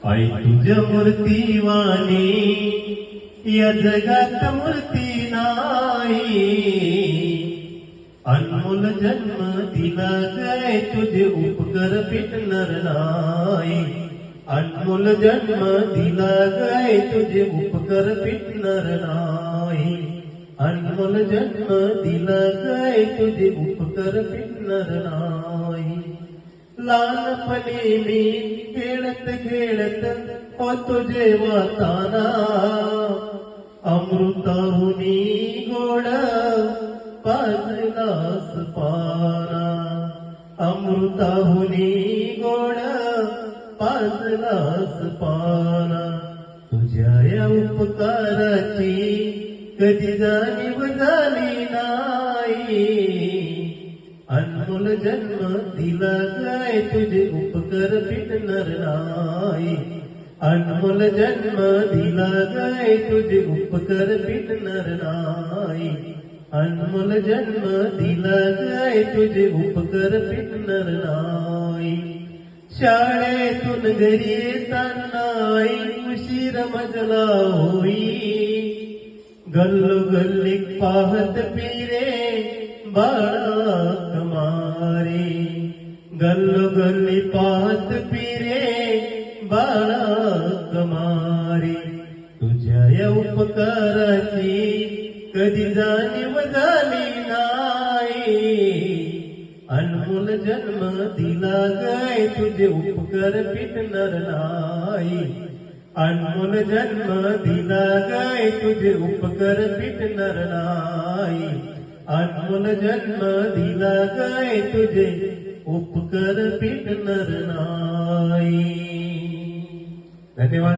आई तुझ्या मूर्तीवाणी या जगात मूर्ती नाही. अनमोल जन्म दिला गय तुझे उपकर फिटणार नाही. अनमोल जन्म दिला गय तुझे उपकर फिटणार नाही. अनमोल जन्म दिला गय तुझे उपकर फिटणार नाही. लहानपणी मी खेळत खेळत होतो जेव्हा ताना. अमृताहुनी गोड पाजलास पाना. अमृताहुनी गोड पाजलास पाना. तुझ्या या उपकाराची कधी जाणीव झाली नाही. अनमोल जन्म दिला गय तुझे उपकर फिटणार नाही. अनमोल जन्म दिला गय तुझे उपकर फिटणार नाही. अनमोल जन्म दिला गय तुझे उपकर फिटणार नाही. शाळेतून घरी येताना उशीर मजला होई. गल्लोगल्ली पाहत फिरे बाळा कमारे. गल्लोगल्ली पाहत फिरे बाळा कमारे. तुझ्या या उपकाराची कधी जाणीव झाली नाही. अनमोल जन्म दिला गय तुझे उपकार फिटणार नाही. अनमोल जन्म दिला गय तुझे उपकार फिटणार नाही. अनमोल जन्म दिला गय तुझे उपकार फिटणार नाही. धन्यवाद.